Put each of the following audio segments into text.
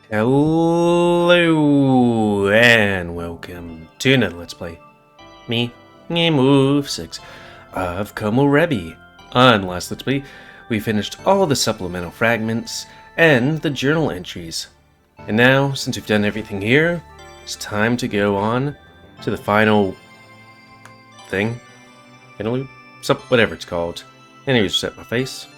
Hello and welcome to another Let's Play. Me, GamerWolfSix of Komorebi. On last Let's Play, we finished all the supplemental fragments and the journal entries. And now, since we've done everything here, it's time to go on to the final thing. Interlude? Whatever it's called. Anyways, set my face.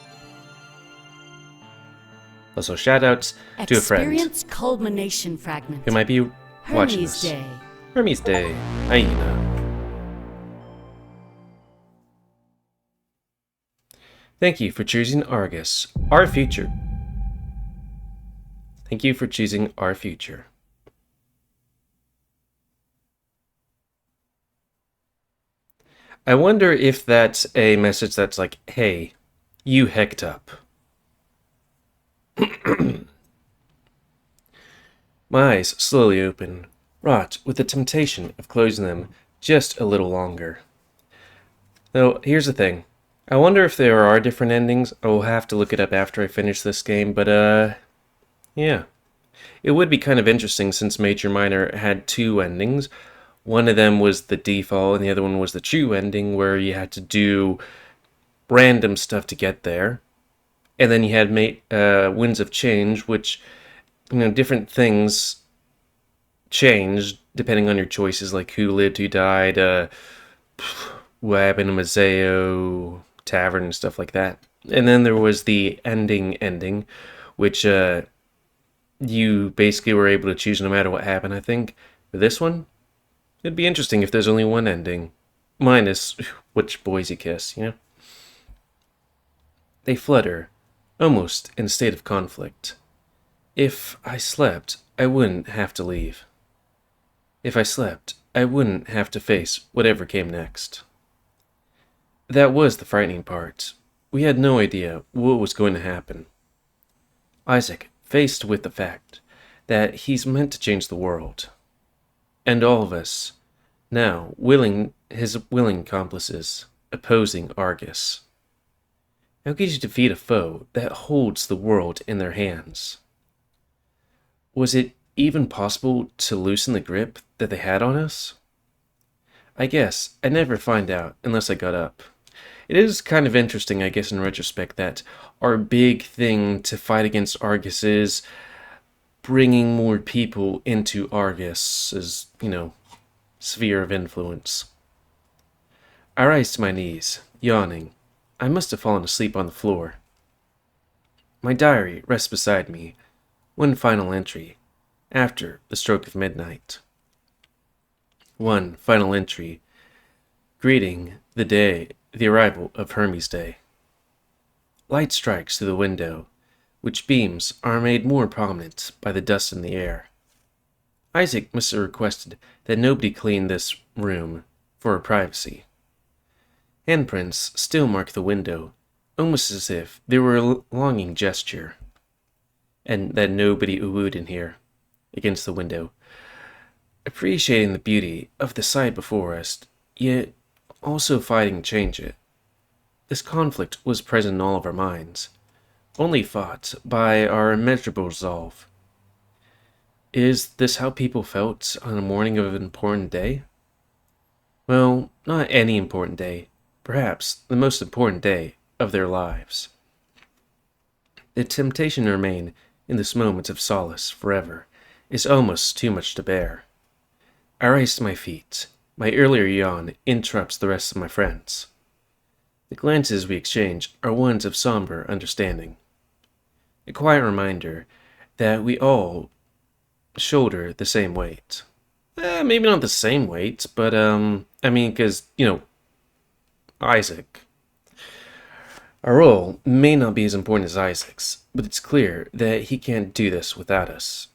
Also, shoutouts to a friend Experience culmination fragment. who might be watching Hermes this. Day. Hermes Day. Aina. Thank you for choosing Argus, our future. Thank you for choosing our future. I wonder if that's a message that's like, hey, you hecked up. My eyes slowly open, wrought with the temptation of closing them just a little longer. Though, here's the thing. I wonder if there are different endings. I will have to look it up after I finish this game, but yeah. It would be kind of interesting since Major Minor had two endings. One of them was the default, and the other one was the true ending, where you had to do random stuff to get there. And then you had Winds of Change, which, different things changed depending on your choices, like who lived, who died, what happened to Mazeo Tavern, and stuff like that. And then there was the ending, which you basically were able to choose no matter what happened, I think. For this one, it'd be interesting if there's only one ending. Minus which boys you kiss, They flutter, almost in a state of conflict. If I slept, I wouldn't have to leave. If I slept, I wouldn't have to face whatever came next. That was the frightening part. We had no idea what was going to happen. Isaac, faced with the fact that he's meant to change the world. And all of us, now his willing accomplices, opposing Argus. How could you defeat a foe that holds the world in their hands? Was it even possible to loosen the grip that they had on us? I guess I'd never find out unless I got up. It is kind of interesting, I guess, in retrospect, that our big thing to fight against Argus is bringing more people into Argus's, sphere of influence. I rise to my knees, yawning. I must have fallen asleep on the floor. My diary rests beside me, one final entry, after the stroke of midnight. One final entry, greeting the arrival of Hermes Day. Light strikes through the window, which beams are made more prominent by the dust in the air. Isaac must have requested that nobody clean this room for her privacy. Handprints still mark the window, almost as if they were a longing gesture. And that nobody oohed in here, against the window, appreciating the beauty of the sight before us, yet also fighting to change it. This conflict was present in all of our minds, only fought by our immeasurable resolve. Is this how people felt on a morning of an important day? Well, not any important day. Perhaps the most important day of their lives. The temptation to remain in this moment of solace forever is almost too much to bear. I rise to my feet. My earlier yawn interrupts the rest of my friends. The glances we exchange are ones of somber understanding. A quiet reminder that we all shoulder the same weight. Maybe not the same weight, but, because, Isaac. Our role may not be as important as Isaac's, but it's clear that he can't do this without us.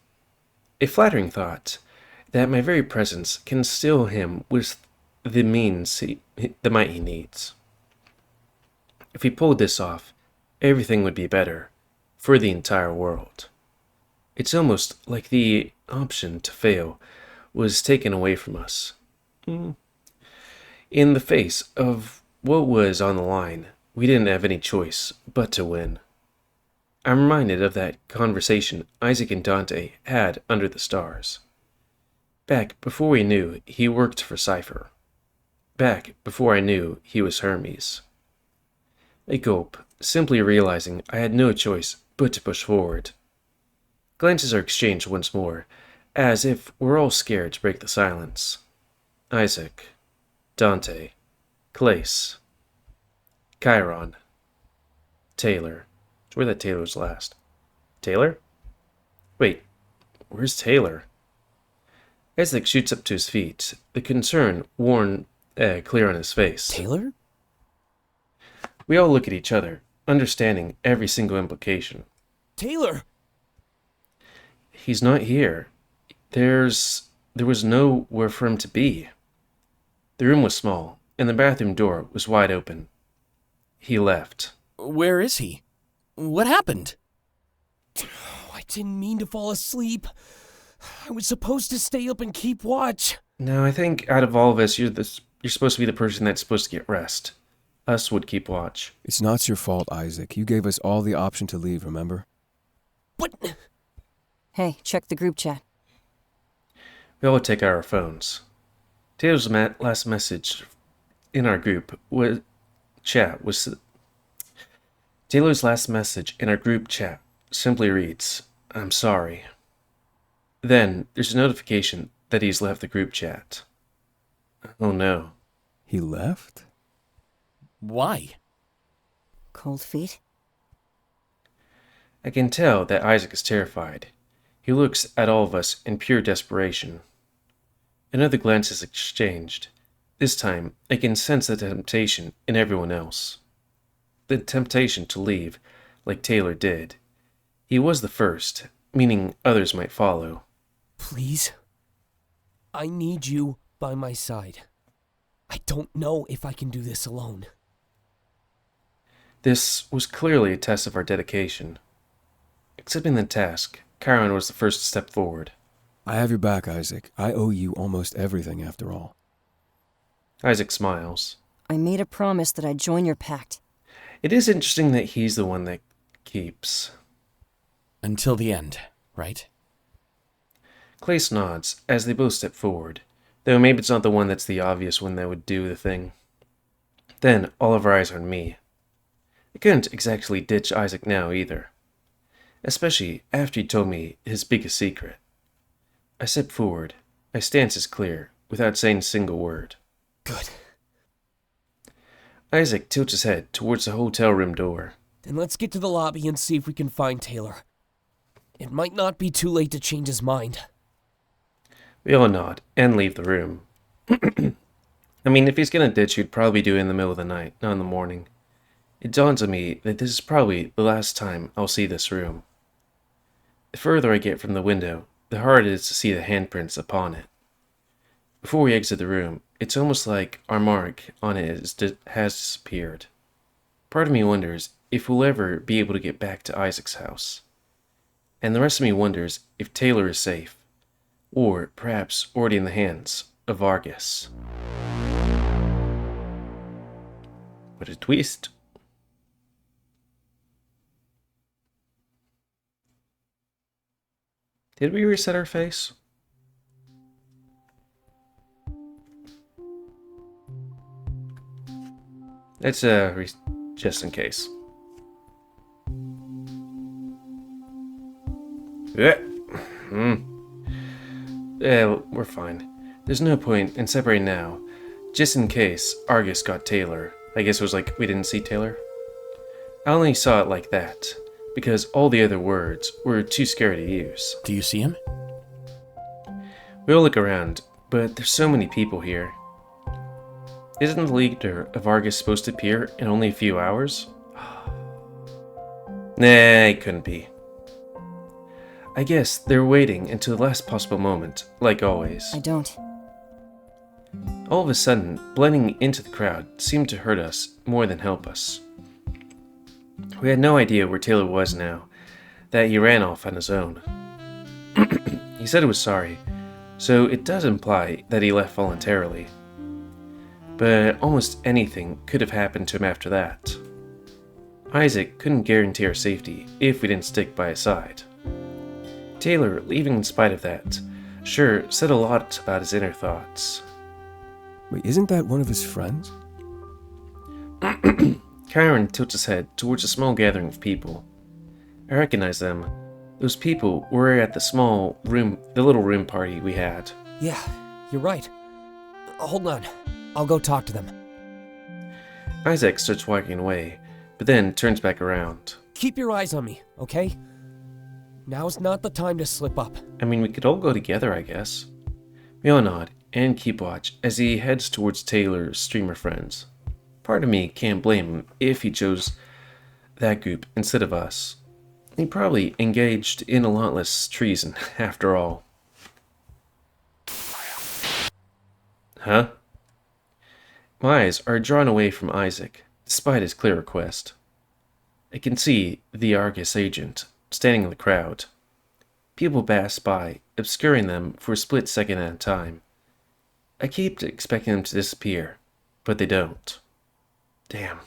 A flattering thought that my very presence can instill him with the might he needs. If he pulled this off, everything would be better for the entire world. It's almost like the option to fail was taken away from us. In the face of what was on the line, we didn't have any choice but to win. I'm reminded of that conversation Isaac and Dante had under the stars. Back before we knew he worked for Cypher. Back before I knew he was Hermes. A gulp, simply realizing I had no choice but to push forward. Glances are exchanged once more, as if we're all scared to break the silence. Isaac, Dante, Clace, Chiron, Taylor. Swear that Taylor was last. Taylor? Wait, where's Taylor? Isaac shoots up to his feet, the concern worn clear on his face. Taylor? We all look at each other, understanding every single implication. Taylor! He's not here. There was nowhere for him to be. The room was small, and the bathroom door was wide open. He left. Where is he? What happened? I didn't mean to fall asleep. I was supposed to stay up and keep watch. No, I think out of all of us, you're supposed to be the person that's supposed to get rest. Us would keep watch. It's not your fault, Isaac. You gave us all the option to leave, remember? But... Hey, check the group chat. We all take out our phones. Taylor's last message in our group was Taylor's last message in our group chat simply reads, "I'm sorry." Then there's a notification that he's left the group chat. Oh no. He left? Why? Cold feet? I can tell that Isaac is terrified. He looks at all of us in pure desperation. Another glance is exchanged. This time, I can sense the temptation in everyone else. The temptation to leave, like Taylor did. He was the first, meaning others might follow. Please? I need you by my side. I don't know if I can do this alone. This was clearly a test of our dedication. Accepting the task, Chiron was the first to step forward. I have your back, Isaac. I owe you almost everything, after all. Isaac smiles. I made a promise that I'd join your pact. It is interesting that he's the one that keeps. Until the end, right? Clace nods as they both step forward, though maybe it's not the one that's the obvious one that would do the thing. Then all of our eyes are on me. I couldn't exactly ditch Isaac now either, especially after he told me his biggest secret. I step forward, my stance is clear, without saying a single word. Good. Isaac tilts his head towards the hotel room door. Then let's get to the lobby and see if we can find Taylor. It might not be too late to change his mind. We all nod and leave the room. I mean, if he's gonna ditch, he'd probably do it in the middle of the night, not in the morning. It dawns on me that this is probably the last time I'll see this room. The further I get from the window, the harder it is to see the handprints upon it. Before we exit the room, it's almost like our mark on it has disappeared. Part of me wonders if we'll ever be able to get back to Isaac's house. And the rest of me wonders if Taylor is safe, or perhaps already in the hands of Vargas. What a twist. Did we reset our face? Let's just in case. Yeah. Yeah, we're fine. There's no point in separating now. Just in case Argus got Taylor. I guess it was like we didn't see Taylor. I only saw it like that, because all the other words were too scary to use. Do you see him? We all look around, but there's so many people here. Isn't the leader of Argus supposed to appear in only a few hours? Nah, it couldn't be. I guess they're waiting until the last possible moment, like always. I don't. All of a sudden, blending into the crowd seemed to hurt us more than help us. We had no idea where Taylor was now, that he ran off on his own. He said he was sorry, so it does imply that he left voluntarily. But almost anything could have happened to him after that. Isaac couldn't guarantee our safety if we didn't stick by his side. Taylor, leaving in spite of that, sure said a lot about his inner thoughts. Wait, isn't that one of his friends? Kyron tilts his head towards a small gathering of people. I recognize them. Those people were at the little room party we had. Yeah, you're right. Hold on. I'll go talk to them. Isaac starts walking away, but then turns back around. Keep your eyes on me, okay? Now's not the time to slip up. I mean, we could all go together, I guess. We all nod and keep watch as he heads towards Taylor's streamer friends. Part of me can't blame him if he chose that group instead of us. He probably engaged in a lot less treason, after all. Huh? My eyes are drawn away from Isaac, despite his clear request. I can see the Argus agent standing in the crowd. People pass by, obscuring them for a split second at a time. I keep expecting them to disappear, but they don't. Damn.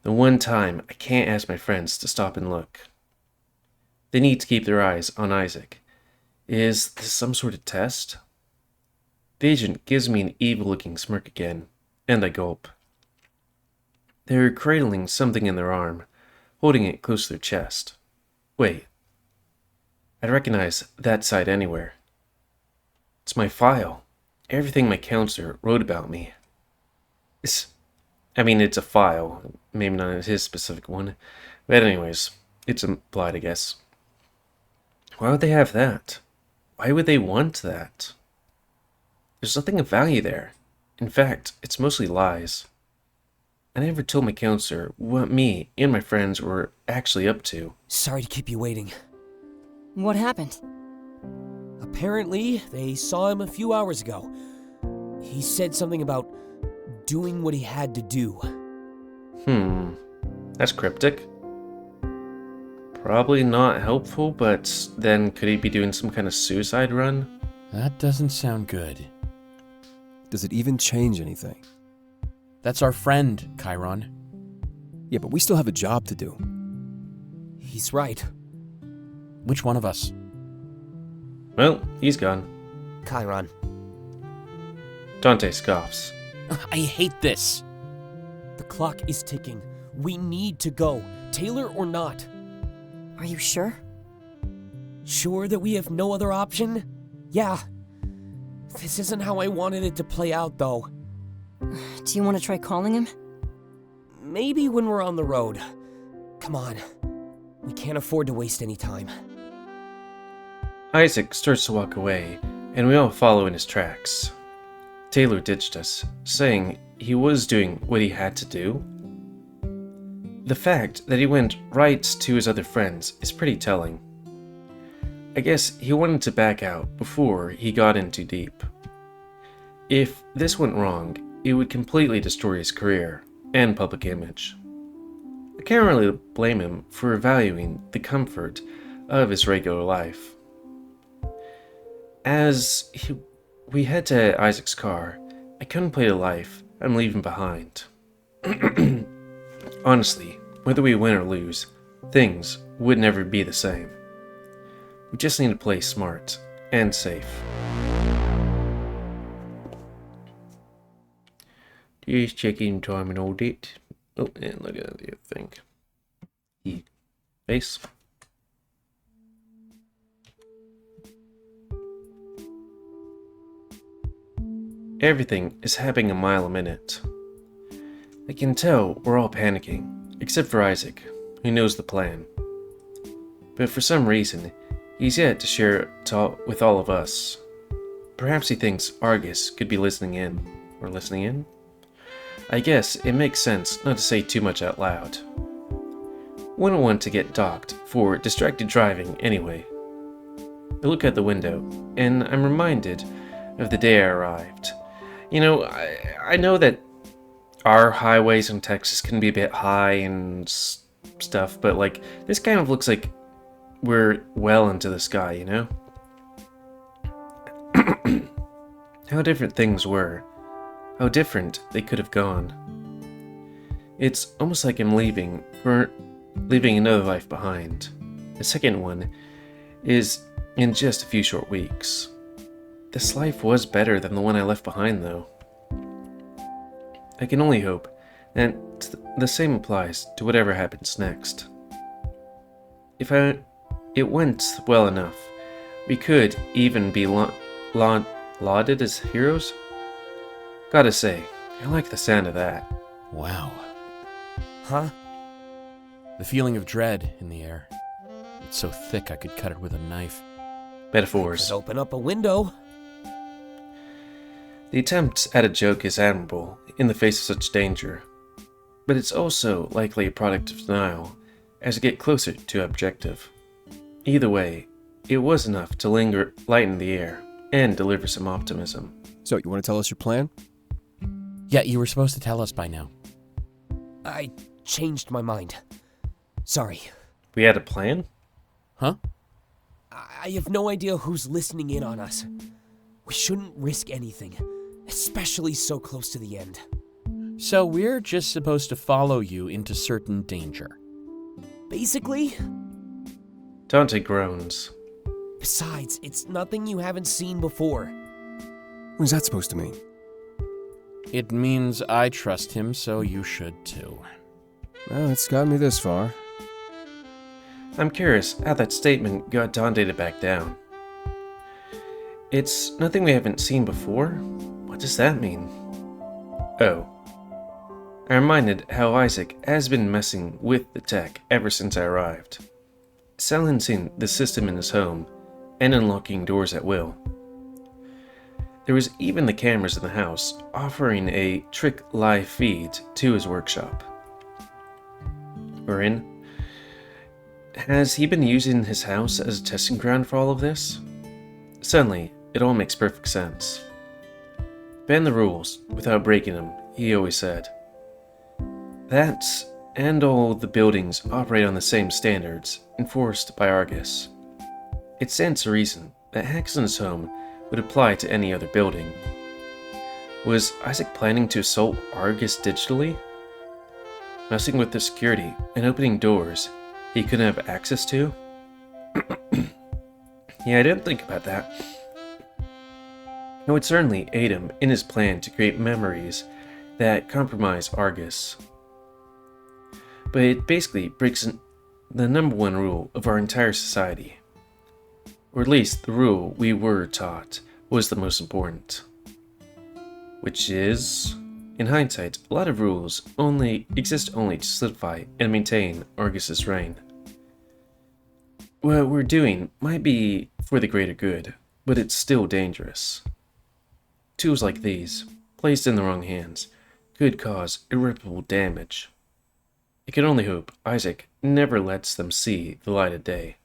The one time I can't ask my friends to stop and look. They need to keep their eyes on Isaac. Is this some sort of test? The agent gives me an evil-looking smirk again, and I gulp. They're cradling something in their arm, holding it close to their chest. Wait. I'd recognize that side anywhere. It's my file. Everything my counselor wrote about me. It's a file. Maybe not his specific one. But anyways, it's implied, I guess. Why would they have that? Why would they want that? There's nothing of value there. In fact, it's mostly lies. I never told my counselor what me and my friends were actually up to. Sorry to keep you waiting. What happened? Apparently, they saw him a few hours ago. He said something about doing what he had to do. That's cryptic. Probably not helpful, but then could he be doing some kind of suicide run? That doesn't sound good. Does it even change anything? That's our friend, Chiron. Yeah, but we still have a job to do. He's right. Which one of us? Well, he's gone. Chiron. Dante scoffs. I hate this. The clock is ticking. We need to go, Taylor or not. Are you sure? Sure that we have no other option? Yeah. This isn't how I wanted it to play out, though. Do you want to try calling him? Maybe when we're on the road. Come on. We can't afford to waste any time. Isaac starts to walk away, and we all follow in his tracks. Taylor ditched us, saying he was doing what he had to do. The fact that he went right to his other friends is pretty telling. I guess he wanted to back out before he got in too deep. If this went wrong, it would completely destroy his career and public image. I can't really blame him for valuing the comfort of his regular life. We head to Isaac's car, I contemplate a life I'm leaving behind. Honestly, whether we win or lose, things would never be the same. We just need to play smart and safe. Just checking time and all date. Oh, and look at the thing. Face. Everything is happening a mile a minute. I can tell we're all panicking, except for Isaac, who knows the plan. But for some reason, he's yet to share it with all of us. Perhaps he thinks Argus could be listening in. Or listening in? I guess it makes sense not to say too much out loud. Wouldn't want to get docked for distracted driving anyway. I look out the window, and I'm reminded of the day I arrived. You know, I know that our highways in Texas can be a bit high and stuff, but like, this kind of looks like we're well into the sky, you know? How different things were. How different they could have gone. It's almost like I'm leaving another life behind. The second one is in just a few short weeks. This life was better than the one I left behind, though. I can only hope that the same applies to whatever happens next. If it went well enough, we could even be lauded as heroes. Gotta say, I like the sound of that. Wow. Huh? The feeling of dread in the air. It's so thick I could cut it with a knife. Metaphors. Just open up a window. The attempt at a joke is admirable in the face of such danger, but it's also likely a product of denial as we get closer to objective. Either way, it was enough to lighten the air and deliver some optimism. So, you want to tell us your plan? Yeah, you were supposed to tell us by now. I changed my mind. Sorry. We had a plan? Huh? I have no idea who's listening in on us. We shouldn't risk anything, especially so close to the end. So we're just supposed to follow you into certain danger. Basically. Dante groans. Besides, it's nothing you haven't seen before. What is that supposed to mean? It means I trust him, so you should too. Well, it's gotten me this far. I'm curious how that statement got Dante to back down. It's nothing we haven't seen before? What does that mean? Oh. I'm reminded how Isaac has been messing with the tech ever since I arrived. Silencing the system in his home and unlocking doors at will. There was even the cameras in the house offering a trick live feed to his workshop. Marin, has he been using his house as a testing ground for all of this? Suddenly, it all makes perfect sense. Bend the rules without breaking them, he always said. That, and all the buildings operate on the same standards enforced by Argus. It stands to reason that hacks in his home would apply to any other building. Was Isaac planning to assault Argus digitally? Messing with the security and opening doors he couldn't have access to? Yeah, I didn't think about that. It would certainly aid him in his plan to create memories that compromise Argus. But it basically breaks the number one rule of our entire society. Or at least the rule we were taught was the most important. Which is, in hindsight, a lot of rules exist only to solidify and maintain Argus's reign. What we're doing might be for the greater good, but it's still dangerous. Tools like these, placed in the wrong hands, could cause irreparable damage. I can only hope Isaac never lets them see the light of day.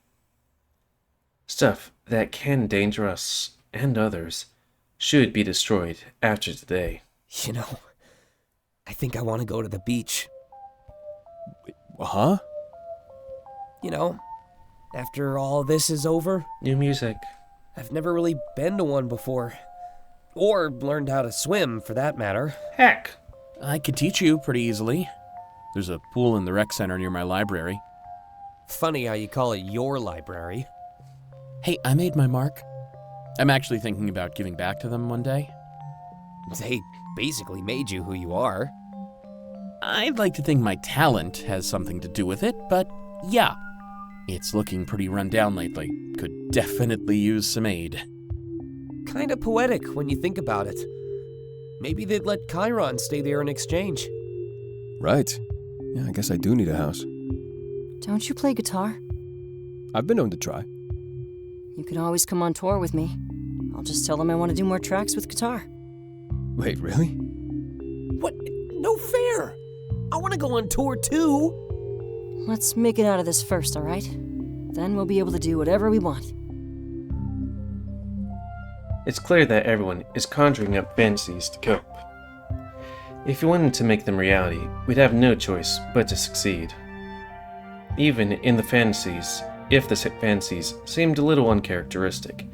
Stuff that can endanger us and others should be destroyed after today. You know, I think I want to go to the beach. Huh? You know, after all this is over, New music. I've never really been to one before. Or learned how to swim, for that matter. Heck! I could teach you pretty easily. There's a pool in the rec center near my library. Funny how you call it your library. Hey, I made my mark. I'm actually thinking about giving back to them one day. They basically made you who you are. I'd like to think my talent has something to do with it, but yeah. It's looking pretty run down lately. Could definitely use some aid. Kinda poetic when you think about it. Maybe they'd let Chiron stay there in exchange. Right. Yeah, I guess I do need a house. Don't you play guitar? I've been known to try. You could always come on tour with me. I'll just tell them I want to do more tracks with guitar. Wait, really? What? No fair! I want to go on tour too! Let's make it out of this first, alright? Then we'll be able to do whatever we want. It's clear that everyone is conjuring up fantasies to cope. If we wanted to make them reality, we'd have no choice but to succeed. Even in the fantasies, if the fantasies seemed a little uncharacteristic,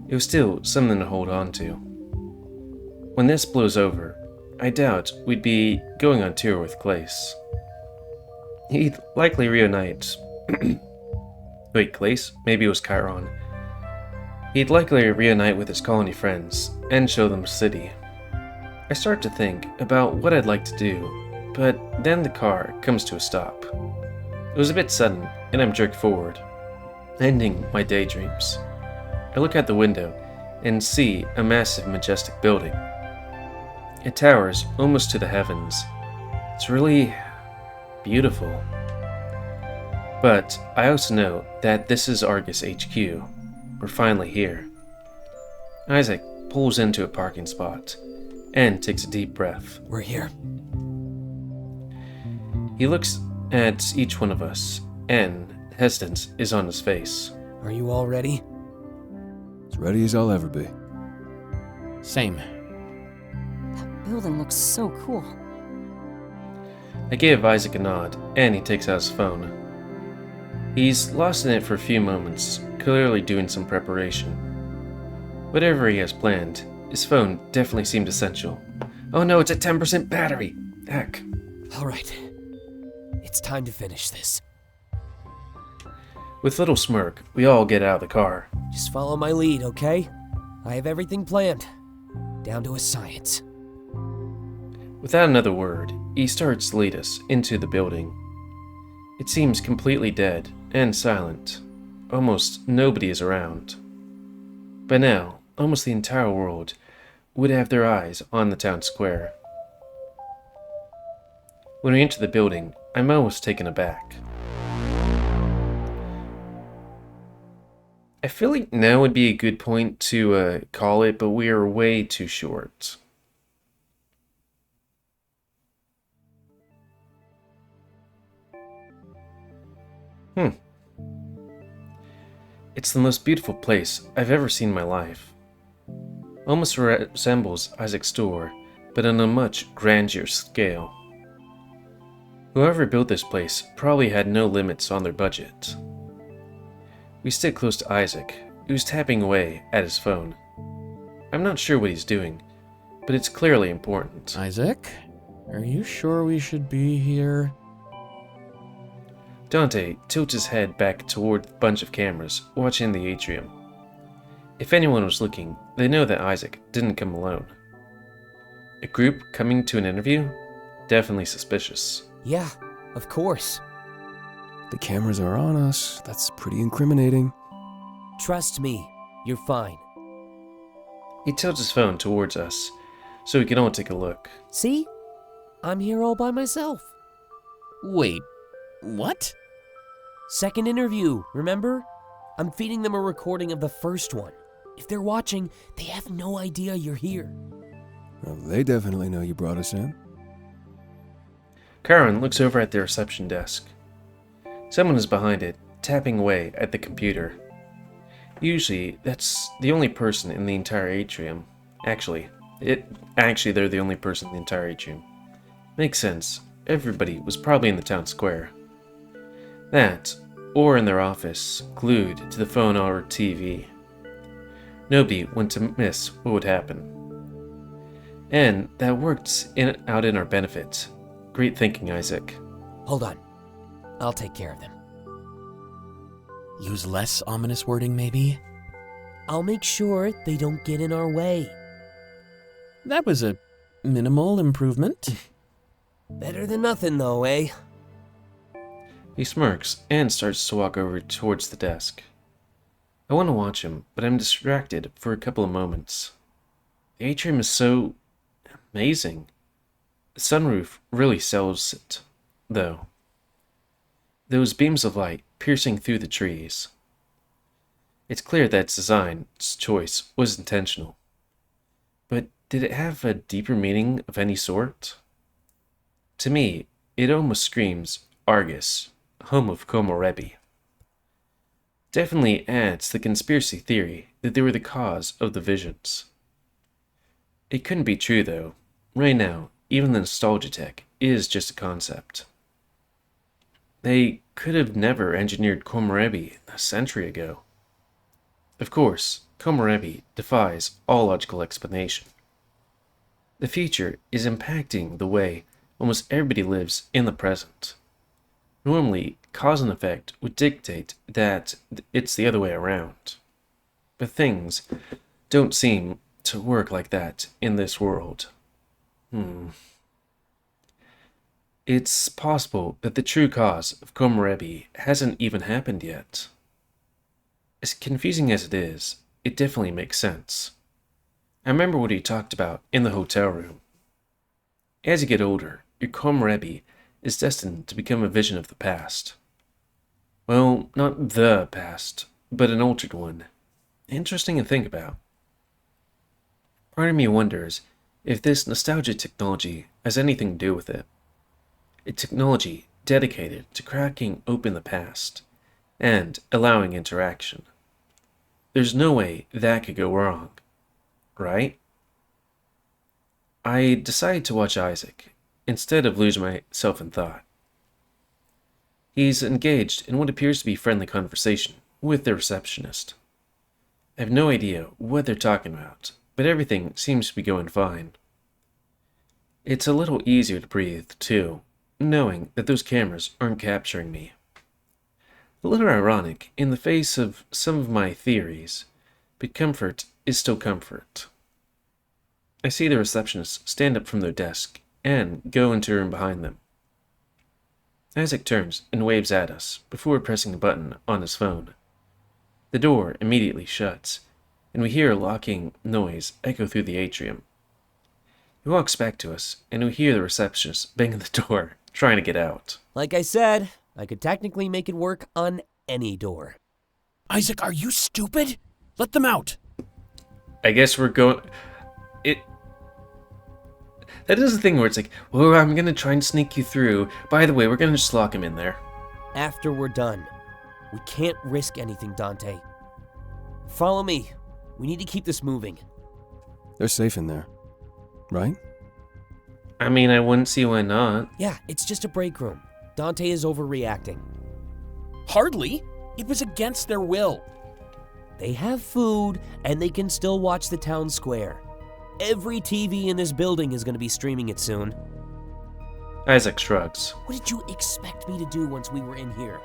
it was still something to hold on to. When this blows over, I doubt we'd be going on tour with Clace. He'd likely reunite. Wait, Clace? Maybe it was Chiron. He'd likely reunite with his colony friends and show them the city. I start to think about what I'd like to do, but then the car comes to a stop. It was a bit sudden, and I'm jerked forward, ending my daydreams. I look out the window and see a massive, majestic building. It towers almost to the heavens. It's really beautiful. But I also know that this is Argus HQ. We're finally here. Isaac pulls into a parking spot and takes a deep breath. We're here. He looks at each one of us, and hesitance is on his face. Are you all ready? As ready as I'll ever be. Same. That building looks so cool. I give Isaac a nod, and he takes out his phone. He's lost in it for a few moments, clearly doing some preparation. Whatever he has planned, his phone definitely seemed essential. Oh no, it's at 10% battery! Heck. All right. It's time to finish this. With little smirk, we all get out of the car. Just follow my lead, okay? I have everything planned. Down to a science. Without another word, he starts to lead us into the building. It seems completely dead and silent. Almost nobody is around. By now, almost the entire world would have their eyes on the town square. When we enter the building, I'm almost taken aback. I feel like now would be a good point to call it, but we are way too short. It's the most beautiful place I've ever seen in my life. Almost resembles Isaac's store, but on a much grander scale. Whoever built this place probably had no limits on their budget. We stick close to Isaac, who's tapping away at his phone. I'm not sure what he's doing, but it's clearly important. Isaac, are you sure we should be here? Dante tilts his head back toward the bunch of cameras watching the atrium. If anyone was looking, they know that Isaac didn't come alone. A group coming to an interview? Definitely suspicious. Yeah, of course. The cameras are on us. That's pretty incriminating. Trust me, you're fine. He tilts his phone towards us, so we can all take a look. See? I'm here all by myself. Wait, what? Second interview, remember? I'm feeding them a recording of the first one. If they're watching, they have no idea you're here. Well, they definitely know you brought us in. Karen looks over at the reception desk. Someone is behind it, tapping away at the computer. Usually, that's the only person in the entire atrium. Actually, they're the only person in the entire atrium. Makes sense. Everybody was probably in the town square. That, or in their office, glued to the phone or TV. Nobody wanted to miss what would happen. And that worked out in our benefit. Great thinking, Isaac. Hold on. I'll take care of them. Use less ominous wording, maybe? I'll make sure they don't get in our way. That was a minimal improvement. Better than nothing, though, eh? He smirks and starts to walk over towards the desk. I want to watch him, but I'm distracted for a couple of moments. The atrium is so amazing. The sunroof really sells it, though. Those beams of light piercing through the trees. It's clear that its design's choice was intentional. But did it have a deeper meaning of any sort? To me, it almost screams Argus, home of Komorebi. Definitely adds the conspiracy theory that they were the cause of the visions. It couldn't be true, though. Right now, even the nostalgia tech is just a concept. They could have never engineered Komorebi a century ago. Of course, Komorebi defies all logical explanation. The future is impacting the way almost everybody lives in the present. Normally, cause and effect would dictate that it's the other way around. But things don't seem to work like that in this world. It's possible that the true cause of Komorebi hasn't even happened yet. As confusing as it is, it definitely makes sense. I remember what he talked about in the hotel room. As you get older, your Komorebi is destined to become a vision of the past. Well, not the past, but an altered one. Interesting to think about. Part of me wonders if this nostalgia technology has anything to do with it. A technology dedicated to cracking open the past and allowing interaction. There's no way that could go wrong, right? I decided to watch Isaac instead of losing myself in thought. He's engaged in what appears to be friendly conversation with the receptionist. I have no idea what they're talking about, but everything seems to be going fine. It's a little easier to breathe, too, knowing that those cameras aren't capturing me. A little ironic in the face of some of my theories, but comfort is still comfort. I see the receptionists stand up from their desk and go into a room behind them. Isaac turns and waves at us before pressing a button on his phone. The door immediately shuts, and we hear a locking noise echo through the atrium. He walks back to us, and we hear the receptionist bang the door, trying to get out. Like I said, I could technically make it work on any door. Isaac, are you stupid? Let them out. I guess we're going... That is the thing where it's like, well, I'm gonna try and sneak you through. By the way, we're gonna just lock him in there. After we're done. We can't risk anything, Dante. Follow me. We need to keep this moving. They're safe in there, right? I mean, I wouldn't see why not. Yeah, it's just a break room. Dante is overreacting. Hardly. It was against their will. They have food, and they can still watch the town square. Every TV in this building is going to be streaming it soon. Isaac shrugs. What did you expect me to do once we were in here?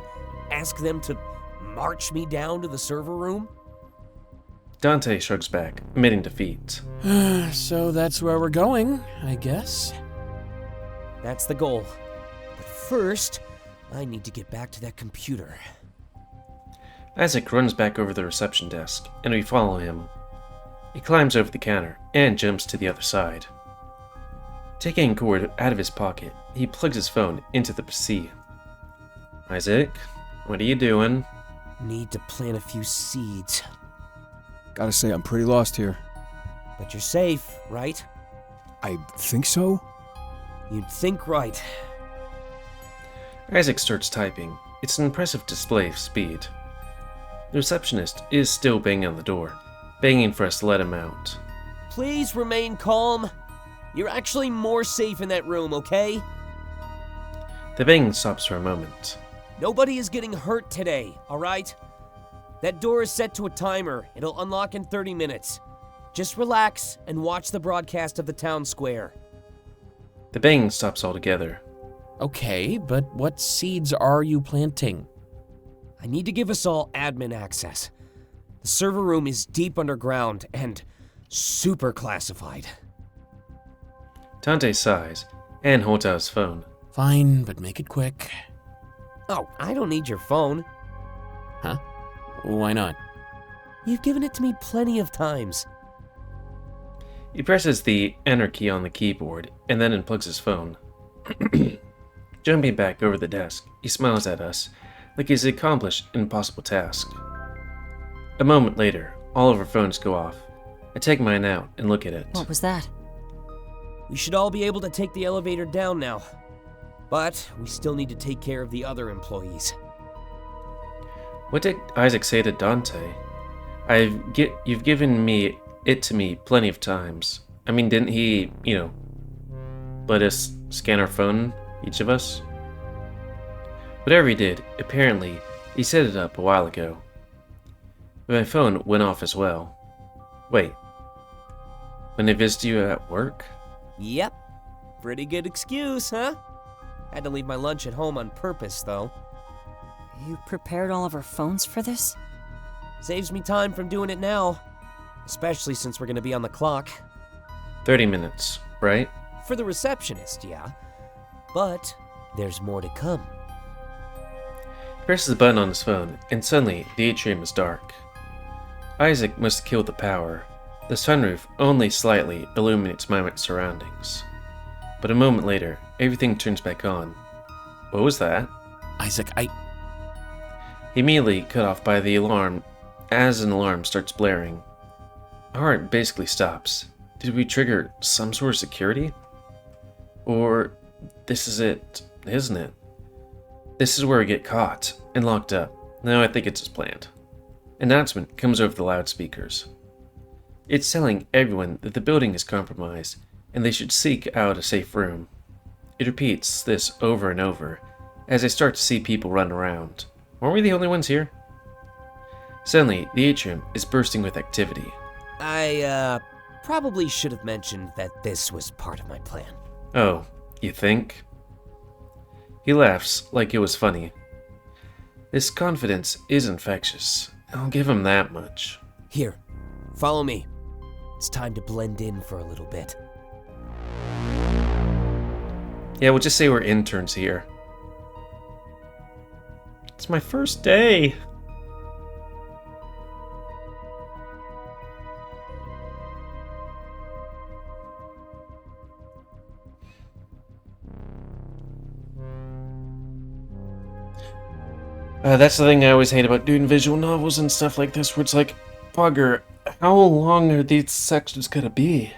Ask them to march me down to the server room? Dante shrugs back, admitting defeat. So that's where we're going, I guess. That's the goal. But first, I need to get back to that computer. Isaac runs back over the reception desk, and we follow him. He climbs over the counter and jumps to the other side. Taking a cord out of his pocket, he plugs his phone into the PC. Isaac, what are you doing? Need to plant a few seeds. Gotta say, I'm pretty lost here. But you're safe, right? I think so? You'd think right. Isaac starts typing. It's an impressive display of speed. The receptionist is still banging on the door, begging for us to let him out. Please remain calm. You're actually more safe in that room, okay? The banging stops for a moment. Nobody is getting hurt today, alright? That door is set to a timer. It'll unlock in 30 minutes. Just relax and watch the broadcast of the town square. The banging stops altogether. Okay, but what seeds are you planting? I need to give us all admin access. The server room is deep underground and super classified. Dante sighs and holds out his phone. Fine, but make it quick. Oh, I don't need your phone. Huh? Why not? You've given it to me plenty of times. He presses the enter key on the keyboard and then unplugs his phone. Jumping back over the desk, he smiles at us like he's accomplished an impossible task. A moment later, all of our phones go off. I take mine out and look at it. What was that? We should all be able to take the elevator down now. But we still need to take care of the other employees. What did Isaac say to Dante? You've given it to me plenty of times. I mean, didn't he, let us scan our phone, each of us? Whatever he did, apparently, he set it up a while ago. But my phone went off as well. Wait. When I visited you at work? Yep. Pretty good excuse, huh? Had to leave my lunch at home on purpose, though. You prepared all of our phones for this? Saves me time from doing it now. Especially since we're gonna be on the clock. 30 minutes, right? For the receptionist, yeah. But there's more to come. He presses a button on his phone, and suddenly the atrium is dark. Isaac must have killed the power. The sunroof only slightly illuminates my surroundings. But a moment later, everything turns back on. What was that? Isaac, He immediately cut off by the alarm as an alarm starts blaring. My heart basically stops. Did we trigger some sort of security? Or this is it, isn't it? This is where we get caught and locked up. No, I think it's as planned. Announcement comes over the loudspeakers. It's telling everyone that the building is compromised and they should seek out a safe room. It repeats this over and over as I start to see people run around. Aren't we the only ones here? Suddenly, the atrium is bursting with activity. I, probably should have mentioned that this was part of my plan. Oh, you think? He laughs like it was funny. His confidence is infectious. I'll give him that much. Here, follow me. It's time to blend in for a little bit. Yeah, we'll just say we're interns here. It's my first day. That's the thing I always hate about doing visual novels and stuff like this, where it's like, bugger, how long are these sections gonna be?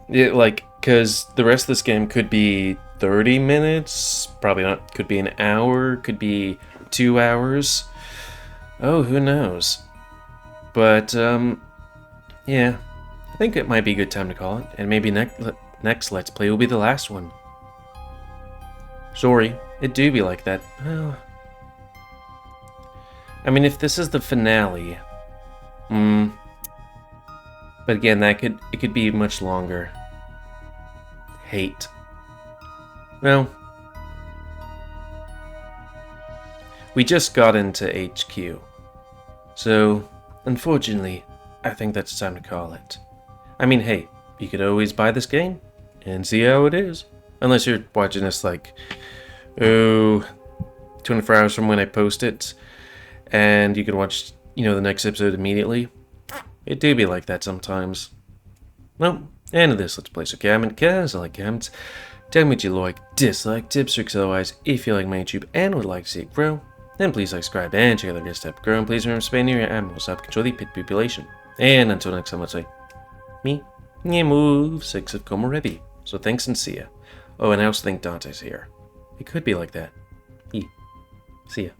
Yeah, like, because the rest of this game could be 30 minutes, probably not, could be an hour, could be 2 hours. Oh, who knows? But, yeah, I think it might be a good time to call it, and maybe next Let's Play will be the last one. Sorry, it do be like that. Well, I mean, if this is the finale, but again, it could be much longer. Hate. Well, we just got into HQ, so unfortunately, I think that's time to call it. I mean, hey, you could always buy this game and see how it is. Unless you're watching this like, 24 hours from when I post it, and you can watch, the next episode immediately. It do be like that sometimes. Well, end of this Let's Play. So comment, cause I like comments. Tell me what you like, dislike, tips, tricks, otherwise, if you like my YouTube and would like to see it grow, then please like, subscribe, and check out the rest of grow. And please remember to spay near your animals to help control the pit population. And until next time, let's say, me, GamerWolfSix of Komorebi. So thanks and see ya. Oh, and I also think Dante's here. It could be like that. See ya.